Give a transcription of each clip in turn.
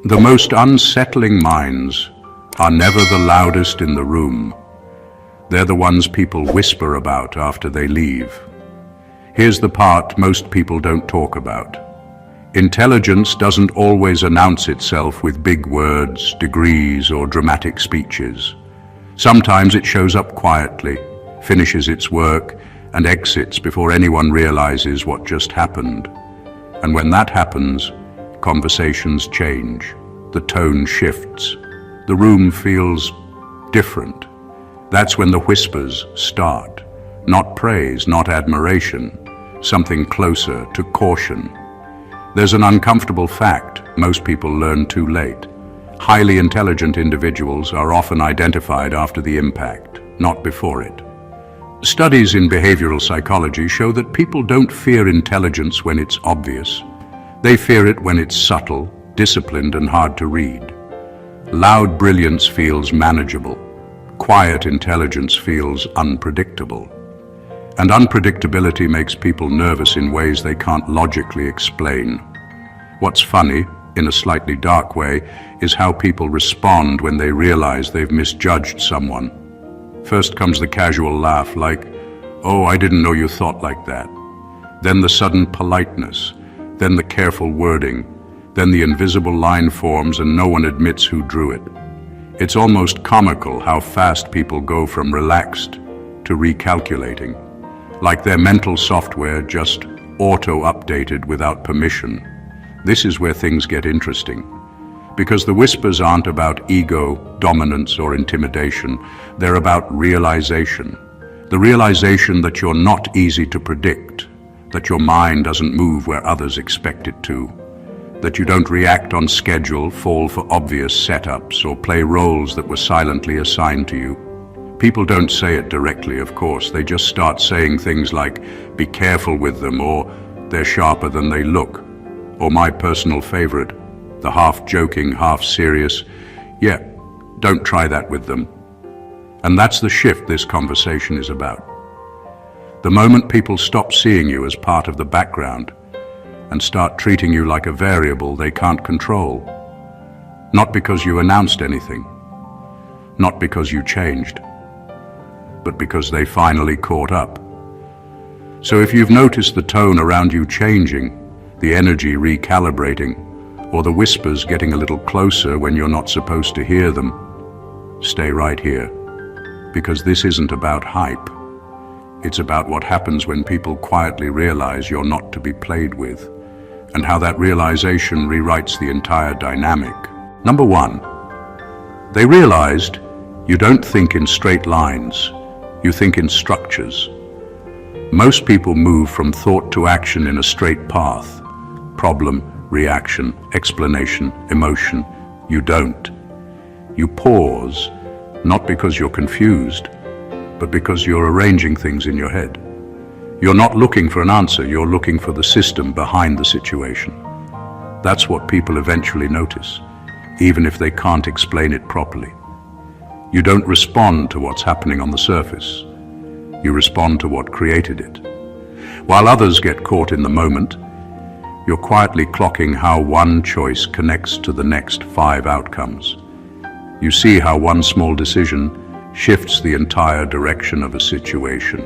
The most unsettling minds are never the loudest in the room. They're the ones people whisper about after they leave. Here's the part most people don't talk about. Intelligence doesn't always announce itself with big words, degrees, or dramatic speeches. Sometimes it shows up quietly, finishes its work, and exits before anyone realizes what just happened. And when that happens, conversations change. The tone shifts. The room feels different. That's when the whispers start. Not praise, not admiration, something closer to caution. There's an uncomfortable fact most people learn too late. Highly intelligent individuals are often identified after the impact, not before it. Studies in behavioral psychology show that people don't fear intelligence when it's obvious. They fear it when it's subtle, disciplined, and hard to read. Loud brilliance feels manageable. Quiet intelligence feels unpredictable. And unpredictability makes people nervous in ways they can't logically explain. What's funny, in a slightly dark way, is how people respond when they realize they've misjudged someone. First comes the casual laugh like, "Oh, I didn't know you thought like that." Then the sudden politeness, then the careful wording, then the invisible line forms and no one admits who drew it. It's almost comical how fast people go from relaxed to recalculating, like their mental software just auto-updated without permission. This is where things get interesting. Because the whispers aren't about ego, dominance, or intimidation. They're about realization. The realization that you're not easy to predict, that your mind doesn't move where others expect it to, that you don't react on schedule, fall for obvious setups, or play roles that were silently assigned to you. People don't say it directly, of course. They just start saying things like, "Be careful with them," or "They're sharper than they look," or my personal favorite, the half-joking, half-serious, "Yeah, don't try that with them." And that's the shift this conversation is about. The moment people stop seeing you as part of the background and start treating you like a variable they can't control. Not because you announced anything, not because you changed, but because they finally caught up. So if you've noticed the tone around you changing, the energy recalibrating, or the whispers getting a little closer when you're not supposed to hear them, stay right here. Because this isn't about hype. It's about what happens when people quietly realize you're not to be played with, and how that realization rewrites the entire dynamic. Number one, they realized you don't think in straight lines, you think in structures. Most people move from thought to action in a straight path. Problem, reaction, explanation, emotion. You don't. You pause, not because you're confused, but because you're arranging things in your head. You're not looking for an answer, you're looking for the system behind the situation. That's what people eventually notice, even if they can't explain it properly. You don't respond to what's happening on the surface. You respond to what created it. While others get caught in the moment, you're quietly clocking how one choice connects to the next 5 outcomes. You see how one small decision shifts the entire direction of a situation.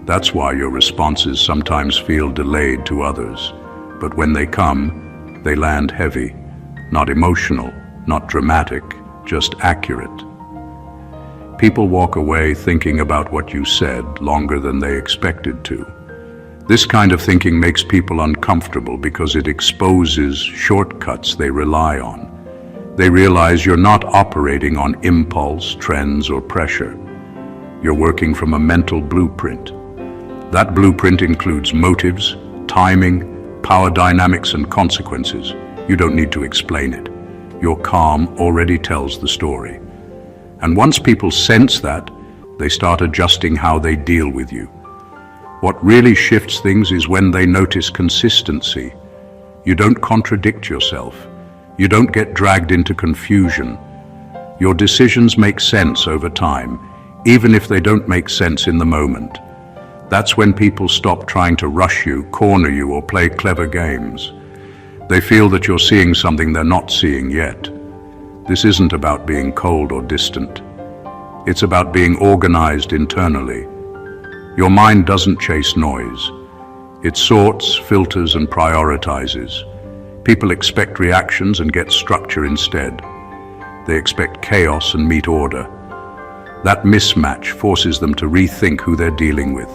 That's why your responses sometimes feel delayed to others, but when they come, they land heavy, not emotional, not dramatic, just accurate. People walk away thinking about what you said longer than they expected to. This kind of thinking makes people uncomfortable because it exposes shortcuts they rely on. They realize you're not operating on impulse, trends, or pressure. You're working from a mental blueprint. That blueprint includes motives, timing, power dynamics, and consequences. You don't need to explain it. Your calm already tells the story. And once people sense that, they start adjusting how they deal with you. What really shifts things is when they notice consistency. You don't contradict yourself. You don't get dragged into confusion. Your decisions make sense over time, even if they don't make sense in the moment. That's when people stop trying to rush you, corner you, or play clever games. They feel that you're seeing something they're not seeing yet. This isn't about being cold or distant. It's about being organized internally. Your mind doesn't chase noise. It sorts, filters, and prioritizes. People expect reactions and get structure instead. They expect chaos and meet order. That mismatch forces them to rethink who they're dealing with.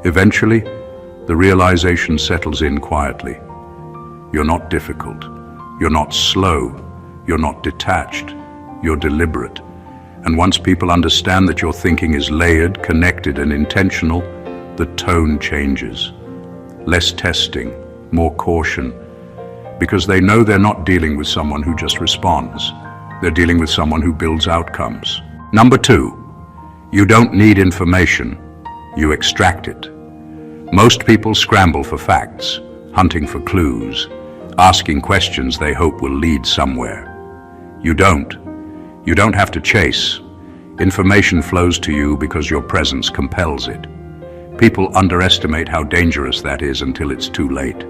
Eventually, the realization settles in quietly. You're not difficult. You're not slow. You're not detached. You're deliberate. And once people understand that your thinking is layered, connected, and intentional, the tone changes. Less testing, more caution, because they know they're not dealing with someone who just responds. They're dealing with someone who builds outcomes. Number 2, you don't need information, you extract it. Most people scramble for facts, hunting for clues, asking questions they hope will lead somewhere. You don't. You don't have to chase. Information flows to you because your presence compels it. People underestimate how dangerous that is until it's too late.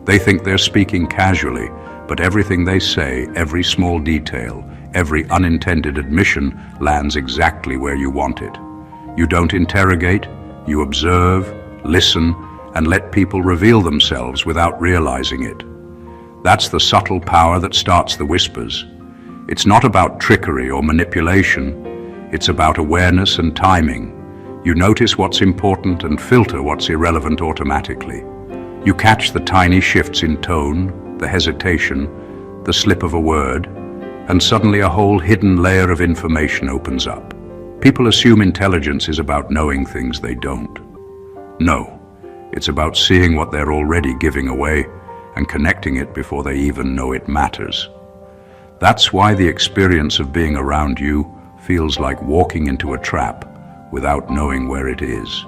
They think they're speaking casually, but everything they say, every small detail, every unintended admission lands exactly where you want it. You don't interrogate, you observe, listen, and let people reveal themselves without realizing it. That's the subtle power that starts the whispers. It's not about trickery or manipulation. It's about awareness and timing. You notice what's important and filter what's irrelevant automatically. You catch the tiny shifts in tone, the hesitation, the slip of a word, and suddenly a whole hidden layer of information opens up. People assume intelligence is about knowing things they don't. No, it's about seeing what they're already giving away and connecting it before they even know it matters. That's why the experience of being around you feels like walking into a trap without knowing where it is.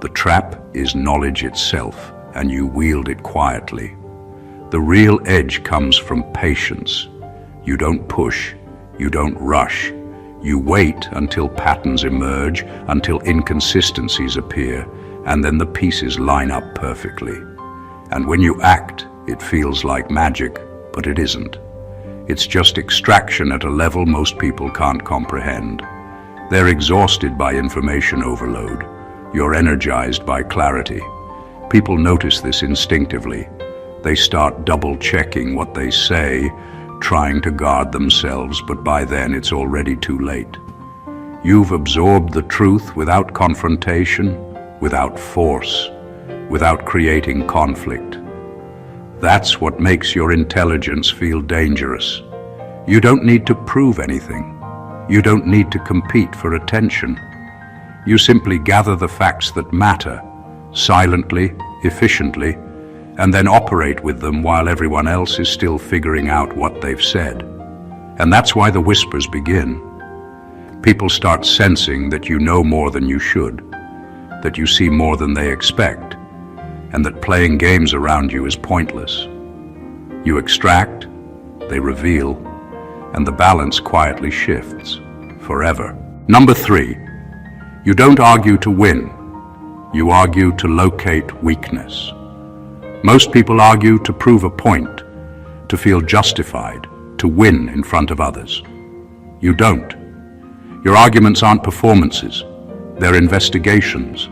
The trap is knowledge itself, and you wield it quietly. The real edge comes from patience. You don't push, you don't rush. You wait until patterns emerge, until inconsistencies appear, and then the pieces line up perfectly. And when you act, it feels like magic, but it isn't. It's just extraction at a level most people can't comprehend. They're exhausted by information overload. You're energized by clarity. People notice this instinctively. They start double-checking what they say, trying to guard themselves, but by then it's already too late. You've absorbed the truth without confrontation, without force, without creating conflict. That's what makes your intelligence feel dangerous. You don't need to prove anything. You don't need to compete for attention. You simply gather the facts that matter, silently, efficiently, and then operate with them while everyone else is still figuring out what they've said. And that's why the whispers begin. People start sensing that you know more than you should, that you see more than they expect, and that playing games around you is pointless. You extract, they reveal, and the balance quietly shifts, forever. Number 3, you don't argue to win. You argue to locate weakness. Most people argue to prove a point, to feel justified, to win in front of others. You don't. Your arguments aren't performances, they're investigations.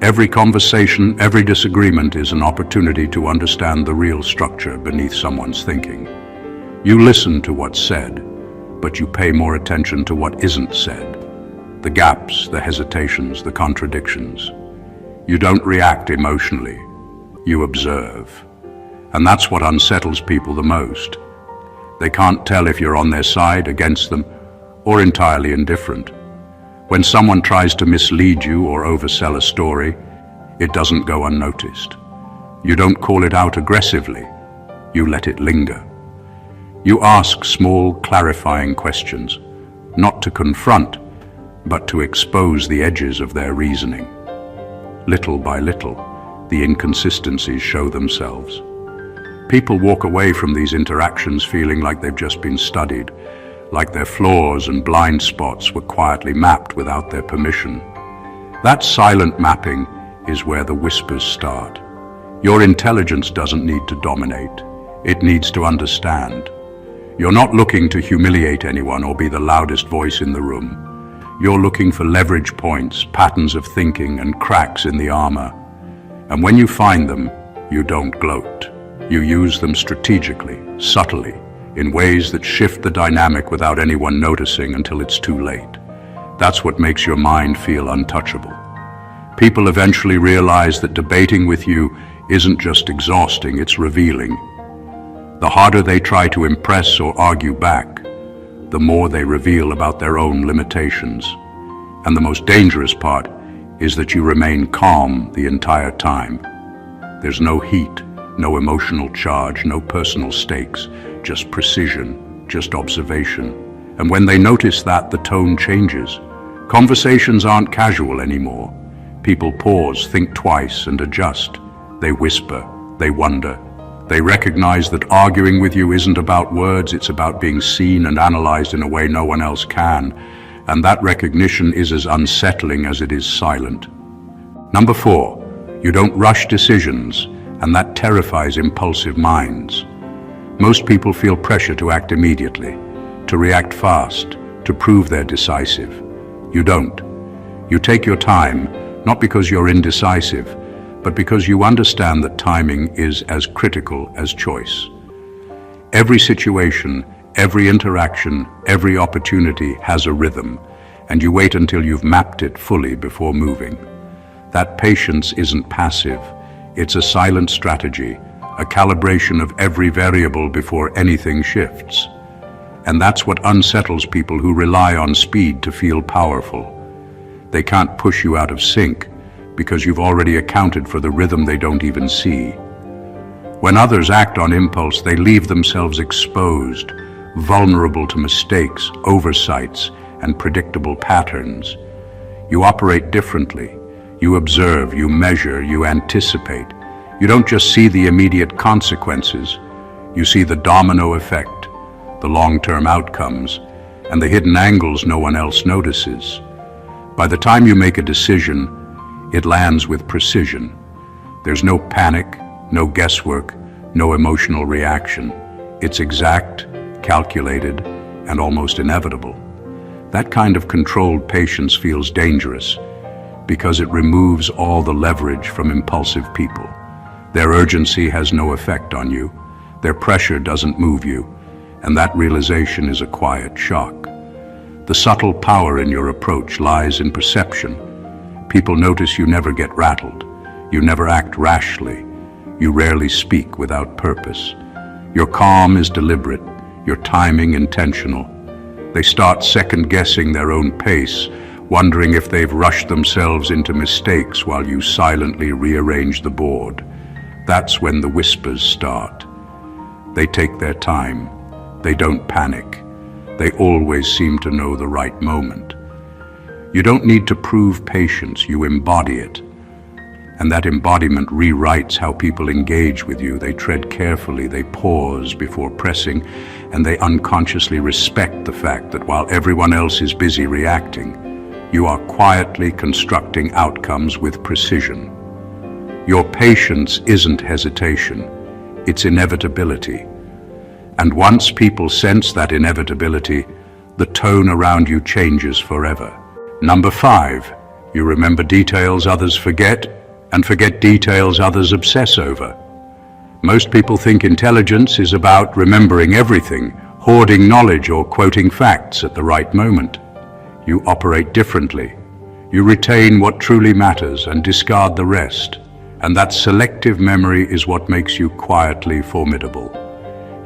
Every conversation, every disagreement is an opportunity to understand the real structure beneath someone's thinking. You listen to what's said, but you pay more attention to what isn't said. The gaps, the hesitations, the contradictions. You don't react emotionally, you observe. And that's what unsettles people the most. They can't tell if you're on their side, against them, or entirely indifferent. When someone tries to mislead you or oversell a story, it doesn't go unnoticed. You don't call it out aggressively, you let it linger. You ask small, clarifying questions, not to confront, but to expose the edges of their reasoning. Little by little, the inconsistencies show themselves. People walk away from these interactions feeling like they've just been studied, like their flaws and blind spots were quietly mapped without their permission. That silent mapping is where the whispers start. Your intelligence doesn't need to dominate. It needs to understand. You're not looking to humiliate anyone or be the loudest voice in the room. You're looking for leverage points, patterns of thinking, and cracks in the armor. And when you find them, you don't gloat. You use them strategically, subtly, in ways that shift the dynamic without anyone noticing until it's too late. That's what makes your mind feel untouchable. People eventually realize that debating with you isn't just exhausting, it's revealing. The harder they try to impress or argue back, the more they reveal about their own limitations. And the most dangerous part is that you remain calm the entire time. There's no heat, no emotional charge, no personal stakes, just precision, just observation. And when they notice that, the tone changes. Conversations aren't casual anymore. People pause, think twice, and adjust. They whisper, they wonder. They recognize that arguing with you isn't about words, it's about being seen and analyzed in a way no one else can. And that recognition is as unsettling as it is silent. Number 4, you don't rush decisions, and that terrifies impulsive minds. Most people feel pressure to act immediately, to react fast, to prove they're decisive. You don't. You take your time, not because you're indecisive, but because you understand that timing is as critical as choice. Every situation, every interaction, every opportunity has a rhythm, and you wait until you've mapped it fully before moving. That patience isn't passive, it's a silent strategy, a calibration of every variable before anything shifts. And that's what unsettles people who rely on speed to feel powerful. They can't push you out of sync because you've already accounted for the rhythm they don't even see. When others act on impulse, they leave themselves exposed, vulnerable to mistakes, oversights, and predictable patterns. You operate differently. You observe, you measure, you anticipate. You don't just see the immediate consequences. You see the domino effect, the long-term outcomes, and the hidden angles no one else notices. By the time you make a decision, it lands with precision. There's no panic, no guesswork, no emotional reaction. It's exact, calculated, and almost inevitable. That kind of controlled patience feels dangerous because it removes all the leverage from impulsive people. Their urgency has no effect on you. Their pressure doesn't move you, and that realization is a quiet shock. The subtle power in your approach lies in perception. People notice you never get rattled. You never act rashly. You rarely speak without purpose. Your calm is deliberate, your timing intentional. They start second-guessing their own pace, wondering if they've rushed themselves into mistakes while you silently rearrange the board. That's when the whispers start. They take their time. They don't panic. They always seem to know the right moment. You don't need to prove patience, you embody it. And that embodiment rewrites how people engage with you. They tread carefully, they pause before pressing, and they unconsciously respect the fact that while everyone else is busy reacting, you are quietly constructing outcomes with precision. Your patience isn't hesitation, it's inevitability. And once people sense that inevitability, the tone around you changes forever. Number 5, you remember details others forget, and forget details others obsess over. Most people think intelligence is about remembering everything, hoarding knowledge or quoting facts at the right moment. You operate differently. You retain what truly matters and discard the rest. And that selective memory is what makes you quietly formidable.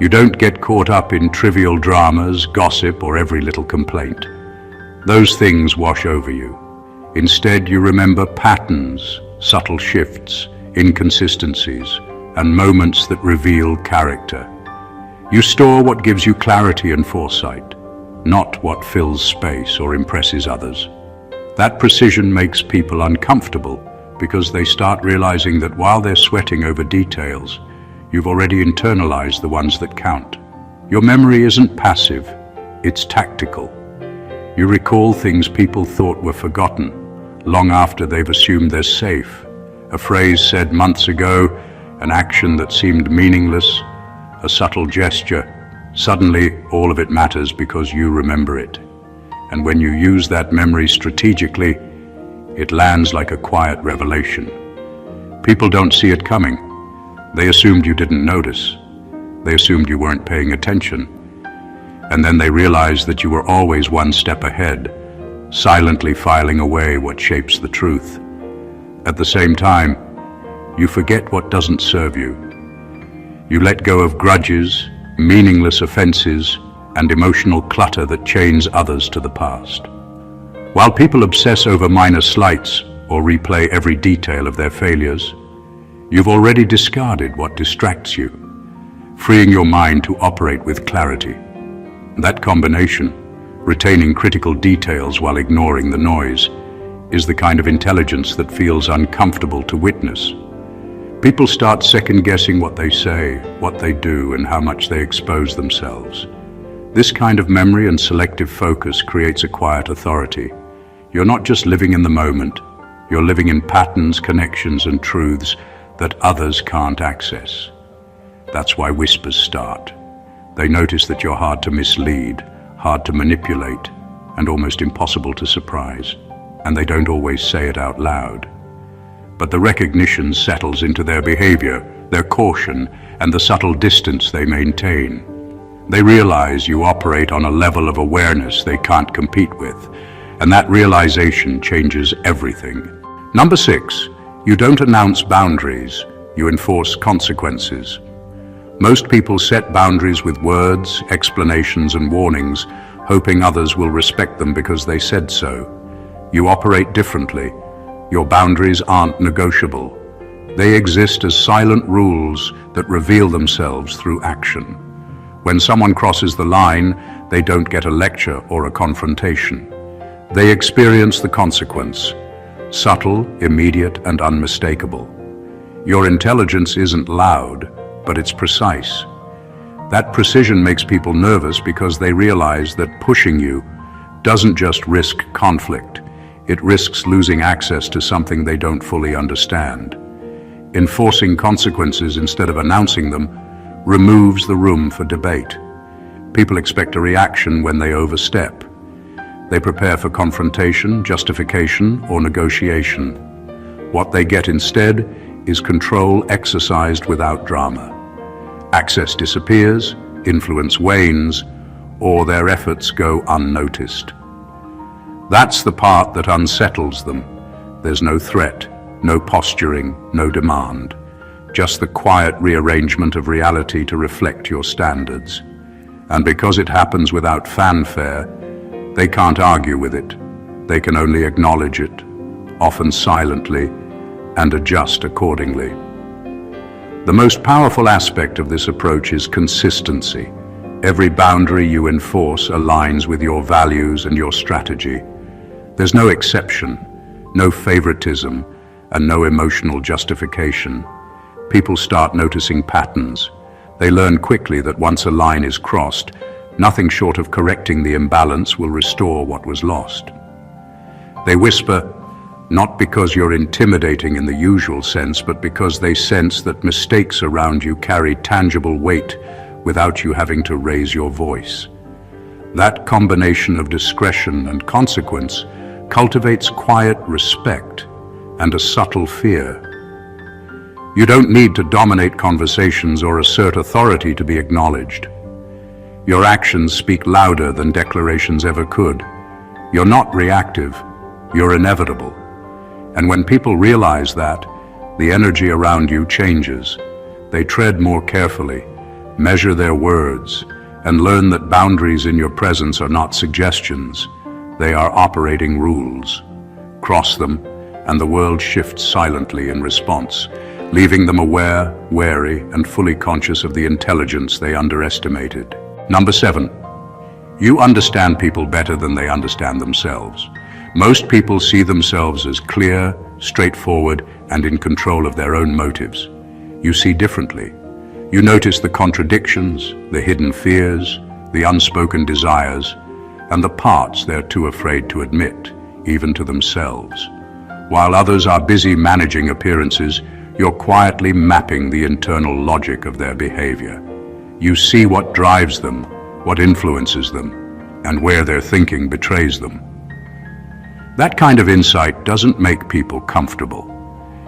You don't get caught up in trivial dramas, gossip, or every little complaint. Those things wash over you. Instead, you remember patterns, subtle shifts, inconsistencies, and moments that reveal character. You store what gives you clarity and foresight, not what fills space or impresses others. That precision makes people uncomfortable because they start realizing that while they're sweating over details, you've already internalized the ones that count. Your memory isn't passive, it's tactical. You recall things people thought were forgotten, long after they've assumed they're safe. A phrase said months ago, An action that seemed meaningless, a subtle gesture, suddenly all of it matters because you remember it. And when you use that memory strategically, it lands like a quiet revelation. People don't see it coming. They assumed you didn't notice. They assumed you weren't paying attention. And then they realized that you were always one step ahead, silently filing away what shapes the truth. At the same time, you forget what doesn't serve you. You let go of grudges, meaningless offenses, and emotional clutter that chains others to the past. While people obsess over minor slights or replay every detail of their failures, you've already discarded what distracts you, freeing your mind to operate with clarity. That combination, retaining critical details while ignoring the noise, is the kind of intelligence that feels uncomfortable to witness. People start second-guessing what they say, what they do, and how much they expose themselves. This kind of memory and selective focus creates a quiet authority. You're not just living in the moment, you're living in patterns, connections, and truths that others can't access. That's why whispers start. They notice that you're hard to mislead, hard to manipulate, and almost impossible to surprise. And they don't always say it out loud. But the recognition settles into their behavior, their caution, and the subtle distance they maintain. They realize you operate on a level of awareness they can't compete with, and that realization changes everything. Number 6, you don't announce boundaries, you enforce consequences. Most people set boundaries with words, explanations, and warnings, hoping others will respect them because they said so. You operate differently. Your boundaries aren't negotiable. They exist as silent rules that reveal themselves through action. When someone crosses the line, they don't get a lecture or a confrontation. They experience the consequence, subtle, immediate, and unmistakable. Your intelligence isn't loud, but it's precise. That precision makes people nervous because they realize that pushing you doesn't just risk conflict. It risks losing access to something they don't fully understand. Enforcing consequences instead of announcing them removes the room for debate. People expect a reaction when they overstep. They prepare for confrontation, justification, or negotiation. What they get instead is control exercised without drama. Access disappears, influence wanes, or their efforts go unnoticed. That's the part that unsettles them. There's no threat, no posturing, no demand. Just the quiet rearrangement of reality to reflect your standards. And because it happens without fanfare, they can't argue with it. They can only acknowledge it, often silently, and adjust accordingly. The most powerful aspect of this approach is consistency. Every boundary you enforce aligns with your values and your strategy. There's no exception, no favoritism, and no emotional justification. People start noticing patterns. They learn quickly that once a line is crossed, nothing short of correcting the imbalance will restore what was lost. They whisper, not because you're intimidating in the usual sense, but because they sense that mistakes around you carry tangible weight without you having to raise your voice. That combination of discretion and consequence cultivates quiet respect and a subtle fear. You don't need to dominate conversations or assert authority to be acknowledged. Your actions speak louder than declarations ever could. You're not reactive, you're inevitable. And when people realize that, the energy around you changes. They tread more carefully, measure their words, and learn that boundaries in your presence are not suggestions. They are operating rules. Cross them, and the world shifts silently in response, leaving them aware, wary, and fully conscious of the intelligence they underestimated. Number 7, you understand people better than they understand themselves. Most people see themselves as clear, straightforward, and in control of their own motives. You see differently. You notice the contradictions, the hidden fears, the unspoken desires, and the parts they're too afraid to admit, even to themselves. While others are busy managing appearances, you're quietly mapping the internal logic of their behavior. You see what drives them, what influences them, and where their thinking betrays them. That kind of insight doesn't make people comfortable.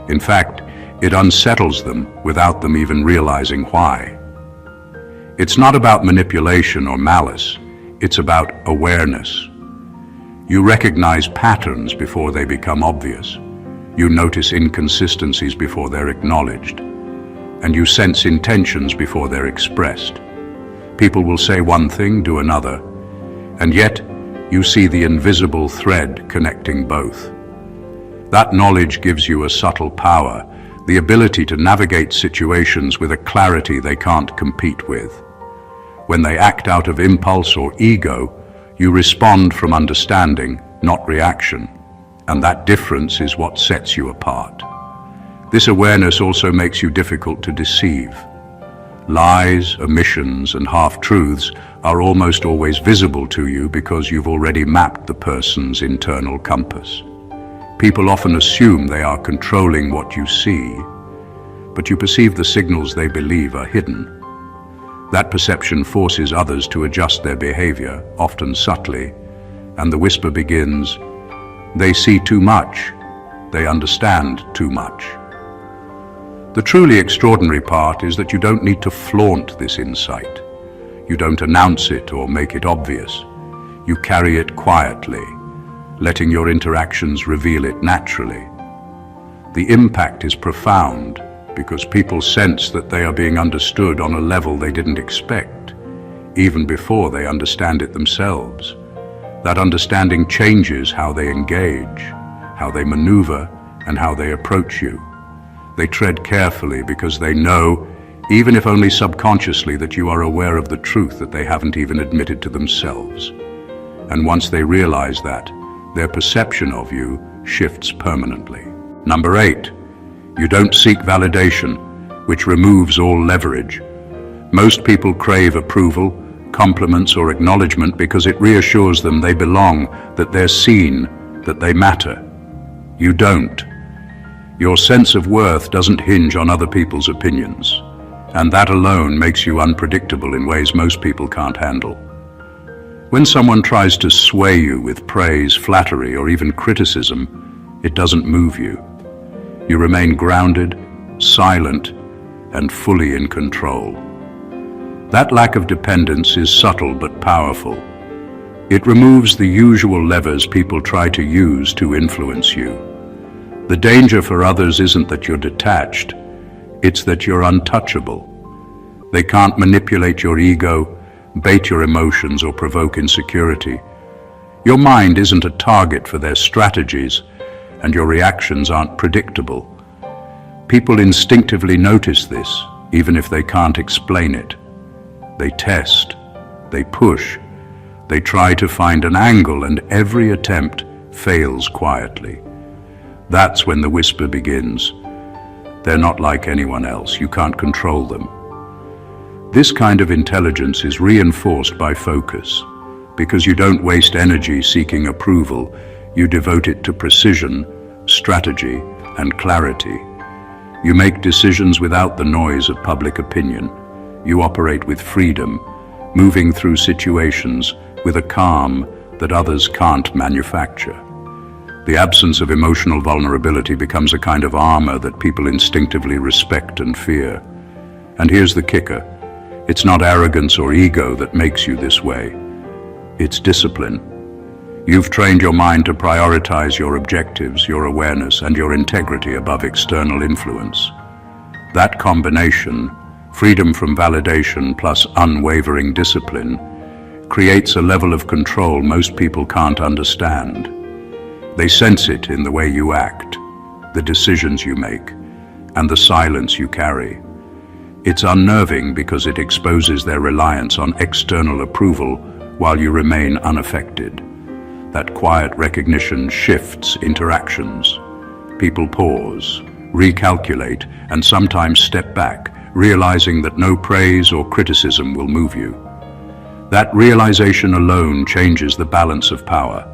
In fact, it unsettles them without them even realizing why. It's not about manipulation or malice, it's about awareness. You recognize patterns before they become obvious. You notice inconsistencies before they're acknowledged. And you sense intentions before they're expressed. People will say one thing, do another, and yet you see the invisible thread connecting both. That knowledge gives you a subtle power, the ability to navigate situations with a clarity they can't compete with. When they act out of impulse or ego, you respond from understanding, not reaction, and that difference is what sets you apart. This awareness also makes you difficult to deceive. Lies, omissions, and half-truths are almost always visible to you because you've already mapped the person's internal compass. People often assume they are controlling what you see, but you perceive the signals they believe are hidden. That perception forces others to adjust their behavior, often subtly, and the whisper begins, "They see too much, they understand too much." The truly extraordinary part is that you don't need to flaunt this insight. You don't announce it or make it obvious. You carry it quietly, letting your interactions reveal it naturally. The impact is profound because people sense that they are being understood on a level they didn't expect, even before they understand it themselves. That understanding changes how they engage, how they maneuver, and how they approach you. They tread carefully because they know, even if only subconsciously, that you are aware of the truth that they haven't even admitted to themselves. And once they realize that, their perception of you shifts permanently. Number 8, you don't seek validation, which removes all leverage. Most people crave approval, compliments, or acknowledgement because it reassures them they belong, that they're seen, that they matter. You don't. Your sense of worth doesn't hinge on other people's opinions, and that alone makes you unpredictable in ways most people can't handle. When someone tries to sway you with praise, flattery, or even criticism, it doesn't move you. You remain grounded, silent, and fully in control. That lack of dependence is subtle but powerful. It removes the usual levers people try to use to influence you. The danger for others isn't that you're detached, it's that you're untouchable. They can't manipulate your ego, bait your emotions, or provoke insecurity. Your mind isn't a target for their strategies, and your reactions aren't predictable. People instinctively notice this, even if they can't explain it. They test, they push, they try to find an angle, and every attempt fails quietly. That's when the whisper begins. They're not like anyone else. You can't control them. This kind of intelligence is reinforced by focus. Because you don't waste energy seeking approval, you devote it to precision, strategy, and clarity. You make decisions without the noise of public opinion. You operate with freedom, moving through situations with a calm that others can't manufacture. The absence of emotional vulnerability becomes a kind of armor that people instinctively respect and fear. And here's the kicker. It's not arrogance or ego that makes you this way. It's discipline. You've trained your mind to prioritize your objectives, your awareness, and your integrity above external influence. That combination, freedom from validation plus unwavering discipline, creates a level of control most people can't understand. They sense it in the way you act, the decisions you make, and the silence you carry. It's unnerving because it exposes their reliance on external approval while you remain unaffected. That quiet recognition shifts interactions. People pause, recalculate, and sometimes step back, realizing that no praise or criticism will move you. That realization alone changes the balance of power.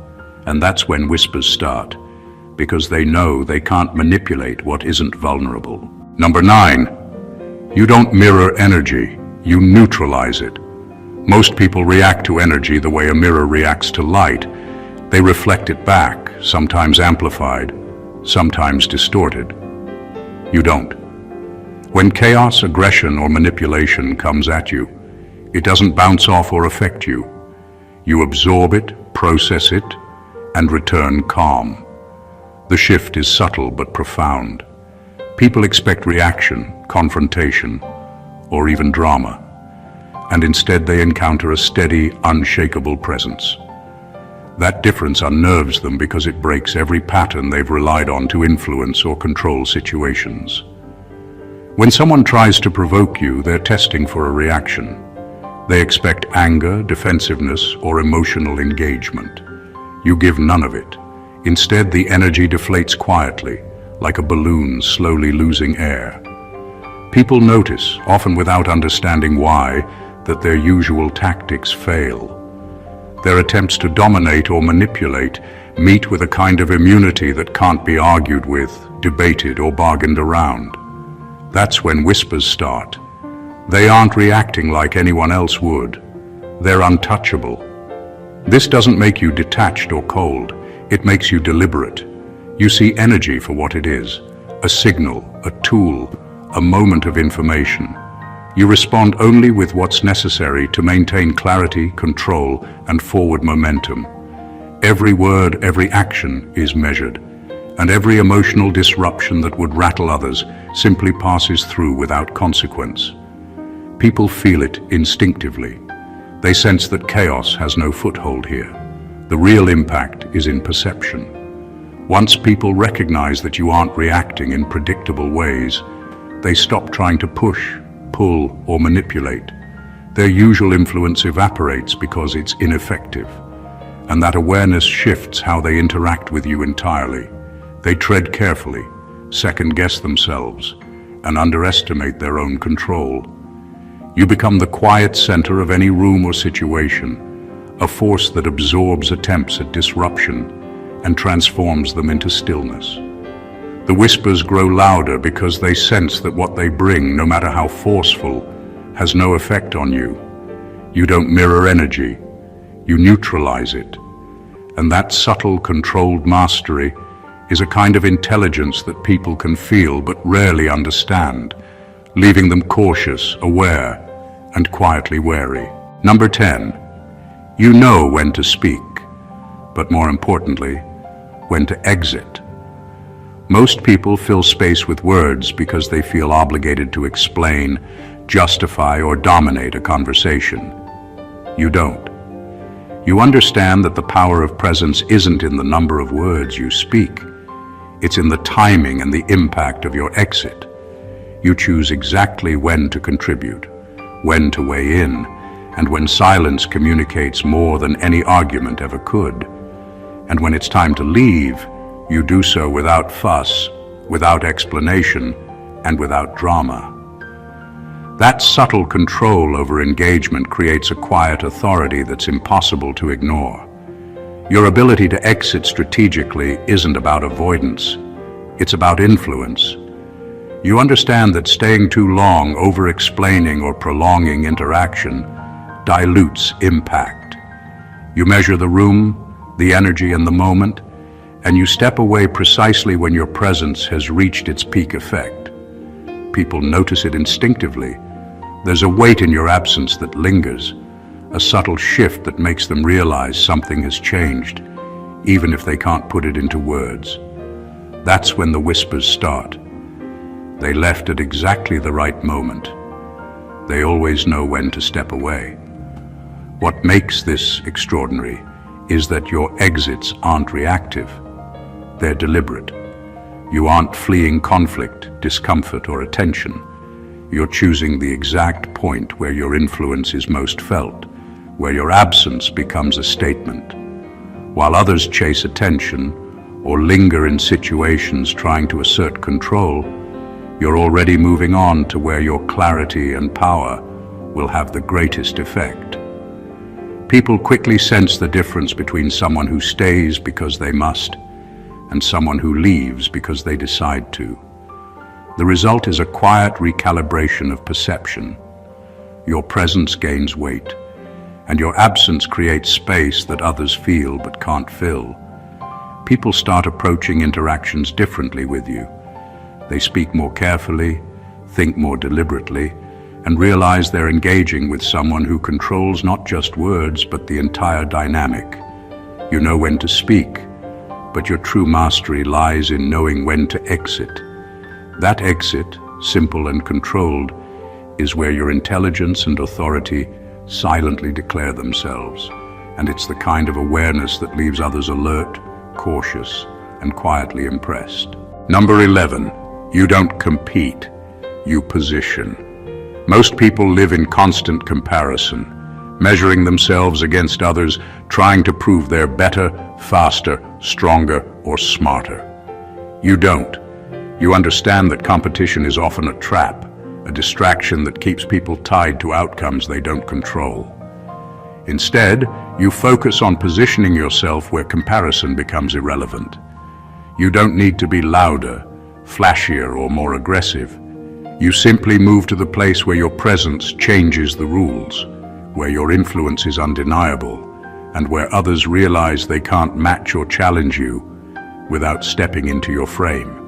And that's when whispers start, because they know they can't manipulate what isn't vulnerable. Number 9. You don't mirror energy, you neutralize it. Most people react to energy the way a mirror reacts to light. They reflect it back, sometimes amplified, sometimes distorted. You don't. When chaos, aggression, or manipulation comes at you, it doesn't bounce off or affect you. You absorb it, process it, and return calm. The shift is subtle but profound. People expect reaction, confrontation, or even drama, and instead they encounter a steady, unshakable presence. That difference unnerves them because it breaks every pattern they've relied on to influence or control situations. When someone tries to provoke you, they're testing for a reaction. They expect anger, defensiveness, or emotional engagement. You give none of it. Instead, the energy deflates quietly, like a balloon slowly losing air. People notice, often without understanding why, that their usual tactics fail. Their attempts to dominate or manipulate meet with a kind of immunity that can't be argued with, debated, or bargained around. That's when whispers start. They aren't reacting like anyone else would. They're untouchable. This doesn't make you detached or cold. It makes you deliberate. You see energy for what it is, a signal, a tool, a moment of information. You respond only with what's necessary to maintain clarity, control, and forward momentum. Every word, every action is measured, and every emotional disruption that would rattle others simply passes through without consequence. People feel it instinctively. They sense that chaos has no foothold here. The real impact is in perception. Once people recognize that you aren't reacting in predictable ways, they stop trying to push, pull, or manipulate. Their usual influence evaporates because it's ineffective, and that awareness shifts how they interact with you entirely. They tread carefully, second-guess themselves, and underestimate their own control. You become the quiet center of any room or situation, a force that absorbs attempts at disruption and transforms them into stillness. The whispers grow louder because they sense that what they bring, no matter how forceful, has no effect on you. You don't mirror energy, you neutralize it. And that subtle, controlled mastery is a kind of intelligence that people can feel but rarely understand, leaving them cautious, aware, and quietly wary. Number 10. You know when to speak, but more importantly, when to exit. Most people fill space with words because they feel obligated to explain, justify, or dominate a conversation. You don't. You understand that the power of presence isn't in the number of words you speak. It's in the timing and the impact of your exit. You choose exactly when to contribute, when to weigh in, and when silence communicates more than any argument ever could. And when it's time to leave, you do so without fuss, without explanation, and without drama. That subtle control over engagement creates a quiet authority that's impossible to ignore. Your ability to exit strategically isn't about avoidance, it's about influence. You understand that staying too long, over-explaining, or prolonging interaction dilutes impact. You measure the room, the energy, and the moment, and you step away precisely when your presence has reached its peak effect. People notice it instinctively. There's a weight in your absence that lingers, a subtle shift that makes them realize something has changed, even if they can't put it into words. That's when the whispers start. They left at exactly the right moment. They always know when to step away. What makes this extraordinary is that your exits aren't reactive. They're deliberate. You aren't fleeing conflict, discomfort, or attention. You're choosing the exact point where your influence is most felt, where your absence becomes a statement. While others chase attention or linger in situations trying to assert control, you're already moving on to where your clarity and power will have the greatest effect. People quickly sense the difference between someone who stays because they must and someone who leaves because they decide to. The result is a quiet recalibration of perception. Your presence gains weight, and your absence creates space that others feel but can't fill. People start approaching interactions differently with you. They speak more carefully, think more deliberately, and realize they're engaging with someone who controls not just words but the entire dynamic. You know when to speak, but your true mastery lies in knowing when to exit. That exit, simple and controlled, is where your intelligence and authority silently declare themselves, and it's the kind of awareness that leaves others alert, cautious, and quietly impressed. Number 11, you don't compete, you position. Most people live in constant comparison, measuring themselves against others, trying to prove they're better, faster, stronger, or smarter. You don't. You understand that competition is often a trap, a distraction that keeps people tied to outcomes they don't control. Instead, you focus on positioning yourself where comparison becomes irrelevant. You don't need to be louder, flashier, or more aggressive. You simply move to the place where your presence changes the rules, where your influence is undeniable, and where others realize they can't match or challenge you without stepping into your frame.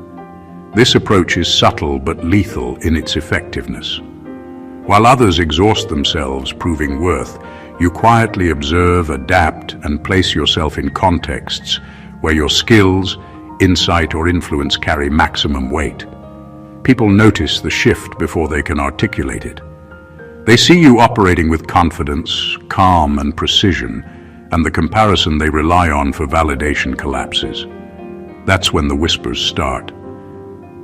This approach is subtle but lethal in its effectiveness. While others exhaust themselves proving worth, you quietly observe, adapt, and place yourself in contexts where your skills, insight, or influence carry maximum weight. People notice the shift before they can articulate it. They see you operating with confidence, calm, and precision, and the comparison they rely on for validation collapses. That's when the whispers start.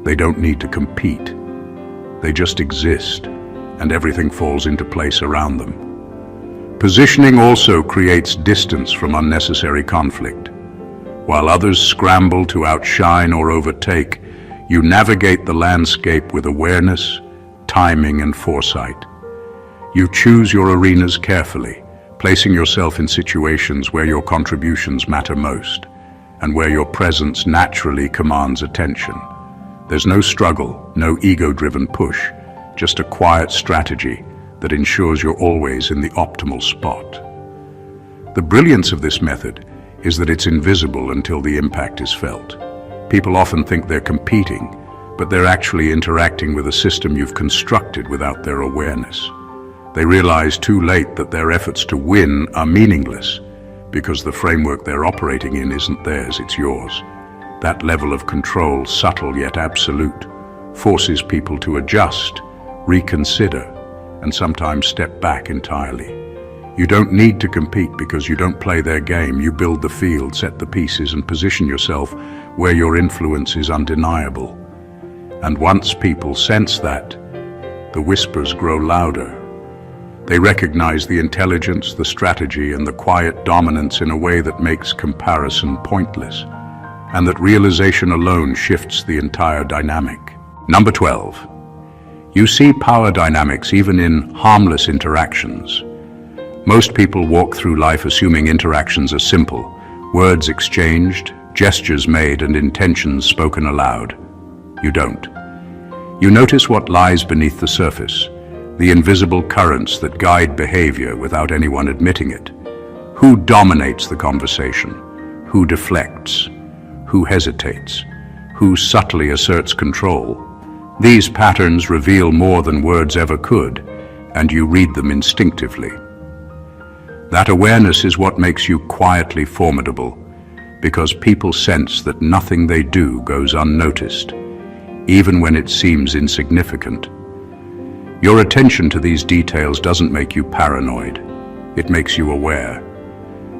They don't need to compete. They just exist, and everything falls into place around them. Positioning also creates distance from unnecessary conflict. While others scramble to outshine or overtake, you navigate the landscape with awareness, timing, and foresight. You choose your arenas carefully, placing yourself in situations where your contributions matter most, and where your presence naturally commands attention. There's no struggle, no ego-driven push, just a quiet strategy that ensures you're always in the optimal spot. The brilliance of this method is that it's invisible until the impact is felt. People often think they're competing, but they're actually interacting with a system you've constructed without their awareness. They realize too late that their efforts to win are meaningless because the framework they're operating in isn't theirs, it's yours. That level of control, subtle yet absolute, forces people to adjust, reconsider, and sometimes step back entirely. You don't need to compete because you don't play their game. You build the field, set the pieces, and position yourself where your influence is undeniable. And once people sense that, the whispers grow louder. They recognize the intelligence, the strategy, and the quiet dominance in a way that makes comparison pointless, and that realization alone shifts the entire dynamic. Number 12. You see power dynamics even in harmless interactions. Most people walk through life assuming interactions are simple, words exchanged, gestures made, and intentions spoken aloud. You don't. You notice what lies beneath the surface, the invisible currents that guide behavior without anyone admitting it. Who dominates the conversation? Who deflects? Who hesitates? Who subtly asserts control? These patterns reveal more than words ever could, and you read them instinctively. That awareness is what makes you quietly formidable, because people sense that nothing they do goes unnoticed, even when it seems insignificant. Your attention to these details doesn't make you paranoid. It makes you aware.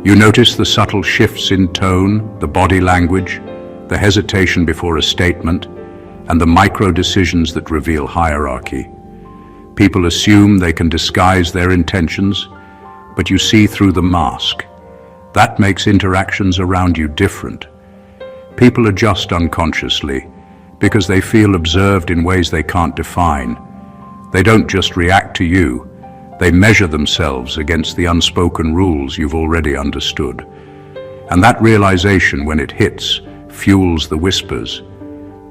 You notice the subtle shifts in tone, the body language, the hesitation before a statement, and the micro-decisions that reveal hierarchy. People assume they can disguise their intentions, but you see through the mask. That makes interactions around you different. People adjust unconsciously because they feel observed in ways they can't define. They don't just react to you, they measure themselves against the unspoken rules you've already understood. And that realization, when it hits, fuels the whispers.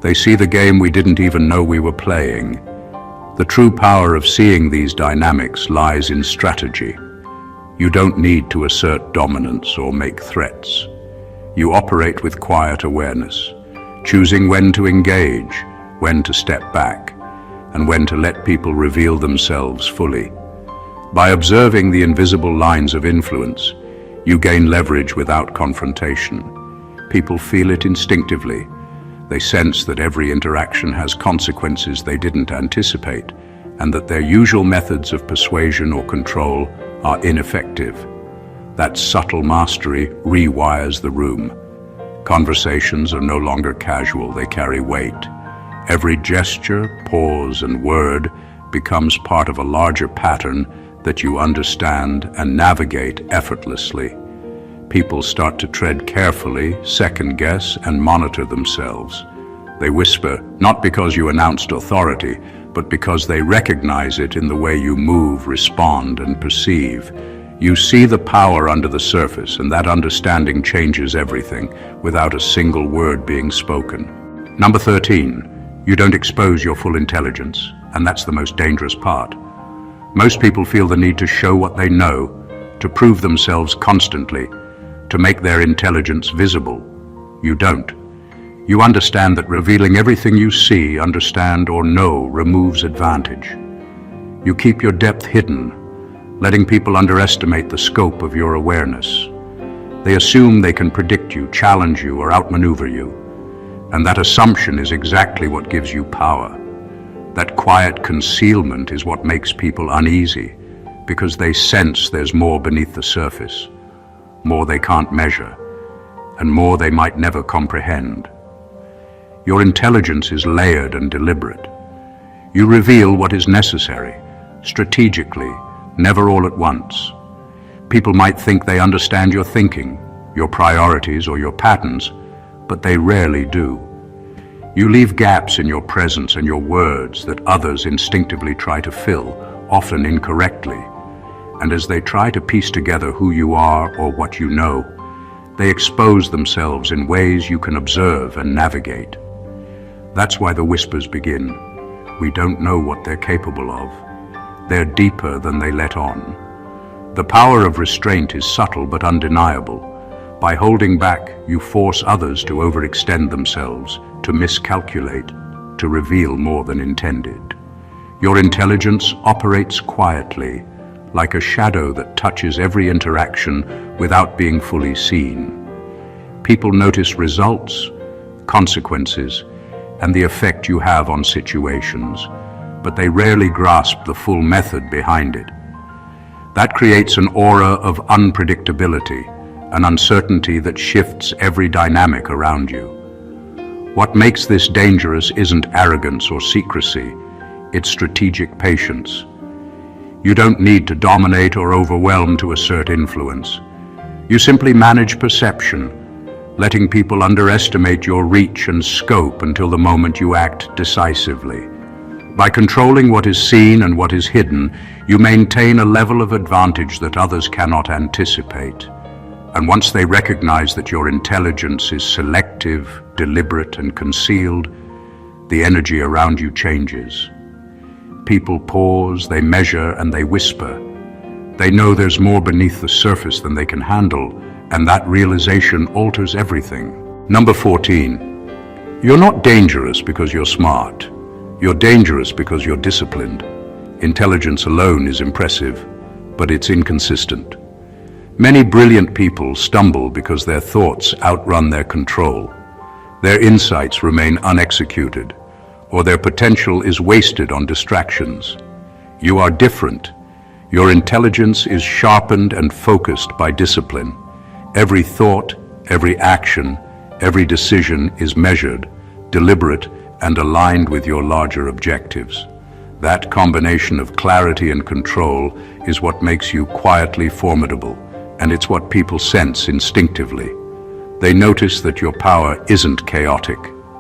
They see the game we didn't even know we were playing. The true power of seeing these dynamics lies in strategy. You don't need to assert dominance or make threats. You operate with quiet awareness, choosing when to engage, when to step back, and when to let people reveal themselves fully. By observing the invisible lines of influence, you gain leverage without confrontation. People feel it instinctively. They sense that every interaction has consequences they didn't anticipate, and that their usual methods of persuasion or control are ineffective. That subtle mastery rewires the room. Conversations are no longer casual, they carry weight. Every gesture, pause, and word becomes part of a larger pattern that you understand and navigate effortlessly. People start to tread carefully, second-guess, and monitor themselves. They whisper, not because you announced authority, but because they recognize it in the way you move, respond, and perceive. You see the power under the surface, and that understanding changes everything without a single word being spoken. Number 13, you don't expose your full intelligence, and that's the most dangerous part. Most people feel the need to show what they know, to prove themselves constantly, to make their intelligence visible. You don't. You understand that revealing everything you see, understand, or know removes advantage. You keep your depth hidden, letting people underestimate the scope of your awareness. They assume they can predict you, challenge you, or outmaneuver you. And that assumption is exactly what gives you power. That quiet concealment is what makes people uneasy, because they sense there's more beneath the surface, more they can't measure, and more they might never comprehend. Your intelligence is layered and deliberate. You reveal what is necessary, strategically, never all at once. People might think they understand your thinking, your priorities, or your patterns, but they rarely do. You leave gaps in your presence and your words that others instinctively try to fill, often incorrectly. And as they try to piece together who you are or what you know, they expose themselves in ways you can observe and navigate. That's why the whispers begin. We don't know what they're capable of. They're deeper than they let on. The power of restraint is subtle but undeniable. By holding back, you force others to overextend themselves, to miscalculate, to reveal more than intended. Your intelligence operates quietly, like a shadow that touches every interaction without being fully seen. People notice results, consequences, and the effect you have on situations, but they rarely grasp the full method behind it. That creates an aura of unpredictability, an uncertainty that shifts every dynamic around you. What makes this dangerous isn't arrogance or secrecy, it's strategic patience. You don't need to dominate or overwhelm to assert influence. You simply manage perception, letting people underestimate your reach and scope until the moment you act decisively. By controlling what is seen and what is hidden, you maintain a level of advantage that others cannot anticipate. And once they recognize that your intelligence is selective, deliberate, and concealed, the energy around you changes. People pause, they measure, and they whisper. They know there's more beneath the surface than they can handle, and that realization alters everything. Number 14. You're not dangerous because you're smart. You're dangerous because you're disciplined. Intelligence alone is impressive, but it's inconsistent. Many brilliant people stumble because their thoughts outrun their control. Their insights remain unexecuted, or their potential is wasted on distractions. You are different. Your intelligence is sharpened and focused by discipline. Every thought, every action, every decision is measured, deliberate, and aligned with your larger objectives. That combination of clarity and control is what makes you quietly formidable, and it's what people sense instinctively. They notice that your power isn't chaotic,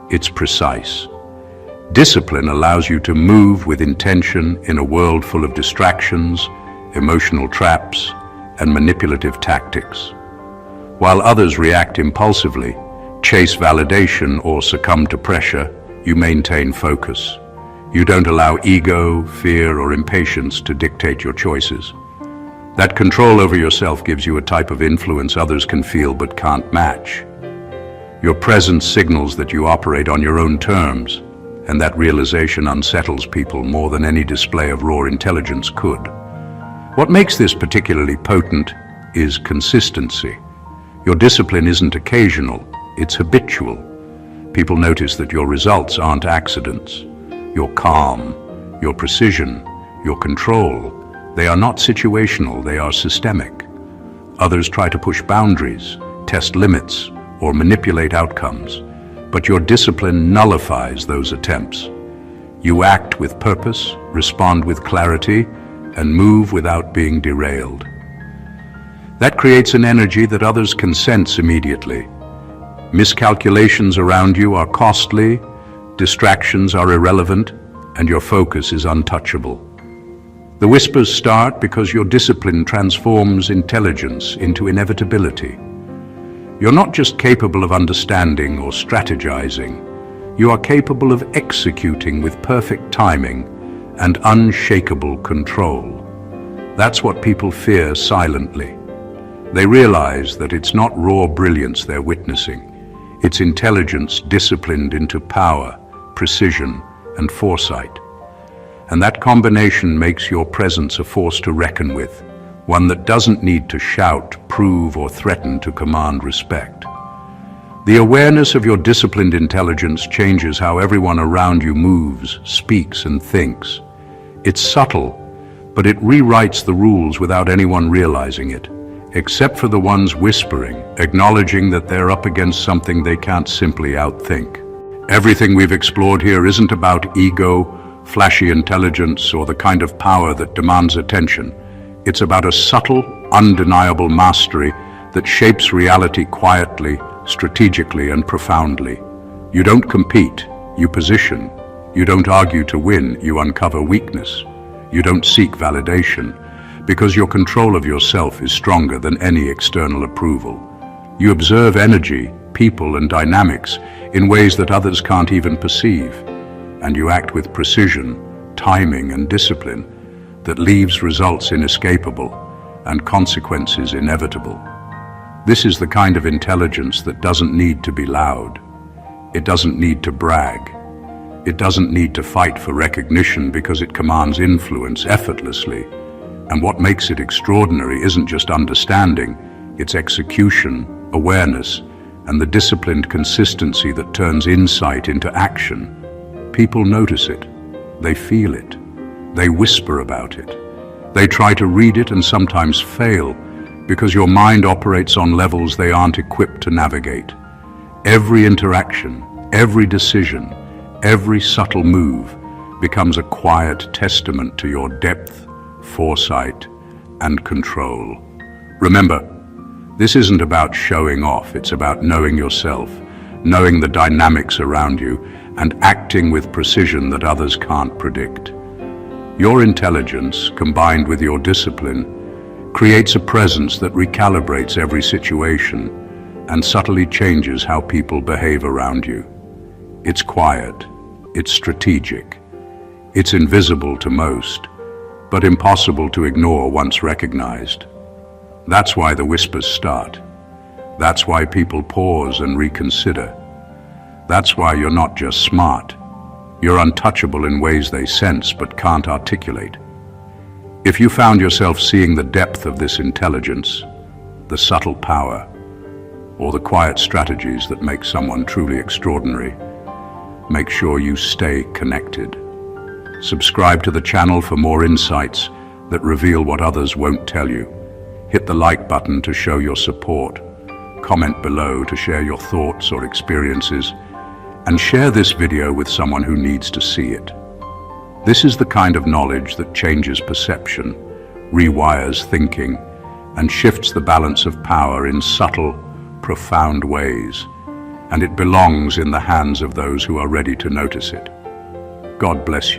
it's precise. Discipline allows you to move with intention in a world full of distractions, emotional traps, and manipulative tactics. While others react impulsively, chase validation, or succumb to pressure, You maintain focus. You don't allow ego, fear, or impatience to dictate your choices. That control over yourself gives you a type of influence others can feel but can't match. Your presence signals that you operate on your own terms, and that realization unsettles people more than any display of raw intelligence could. What makes this particularly potent is consistency. Your discipline isn't occasional, it's habitual. People notice that your results aren't accidents. Your calm, your precision, your control, they are not situational, they are systemic. Others try to push boundaries, test limits, or manipulate outcomes, but your discipline nullifies those attempts. You act with purpose, respond with clarity, and move without being derailed. That creates an energy that others can sense immediately. Miscalculations around you are costly, distractions are irrelevant, and your focus is untouchable. The whispers start because your discipline transforms intelligence into inevitability. You're not just capable of understanding or strategizing, you are capable of executing with perfect timing and unshakable control. That's what people fear silently. They realize that it's not raw brilliance they're witnessing. It's intelligence disciplined into power, precision, and foresight. And that combination makes your presence a force to reckon with, one that doesn't need to shout, prove, or threaten to command respect. The awareness of your disciplined intelligence changes how everyone around you moves, speaks, and thinks. It's subtle, but it rewrites the rules without anyone realizing it, except for the ones whispering, acknowledging that they're up against something they can't simply outthink. Everything we've explored here isn't about ego, flashy intelligence, or the kind of power that demands attention. It's about a subtle, undeniable mastery that shapes reality quietly, strategically, and profoundly. You don't compete, you position. You don't argue to win, you uncover weakness. You don't seek validation, because your control of yourself is stronger than any external approval. You observe energy, people, and dynamics in ways that others can't even perceive, and you act with precision, timing, and discipline that leaves results inescapable and consequences inevitable. This is the kind of intelligence that doesn't need to be loud. It doesn't need to brag. It doesn't need to fight for recognition because it commands influence effortlessly. And what makes it extraordinary isn't just understanding, it's execution, awareness, and the disciplined consistency that turns insight into action. People notice it, they feel it, they whisper about it. They try to read it and sometimes fail because your mind operates on levels they aren't equipped to navigate. Every interaction, every decision, every subtle move becomes a quiet testament to your depth, foresight, and control. Remember, this isn't about showing off, it's about knowing yourself, knowing the dynamics around you, and acting with precision that others can't predict. Your intelligence, combined with your discipline, creates a presence that recalibrates every situation and subtly changes how people behave around you. It's quiet, it's strategic, it's invisible to most, but impossible to ignore once recognized. That's why the whispers start. That's why people pause and reconsider. That's why you're not just smart. You're untouchable in ways they sense but can't articulate. If you found yourself seeing the depth of this intelligence, the subtle power, or the quiet strategies that make someone truly extraordinary, make sure you stay connected. Subscribe to the channel for more insights that reveal what others won't tell you. Hit the like button to show your support. Comment below to share your thoughts or experiences, and share this video with someone who needs to see it. This is the kind of knowledge that changes perception, rewires thinking, and shifts the balance of power in subtle, profound ways. And it belongs in the hands of those who are ready to notice it. God bless you.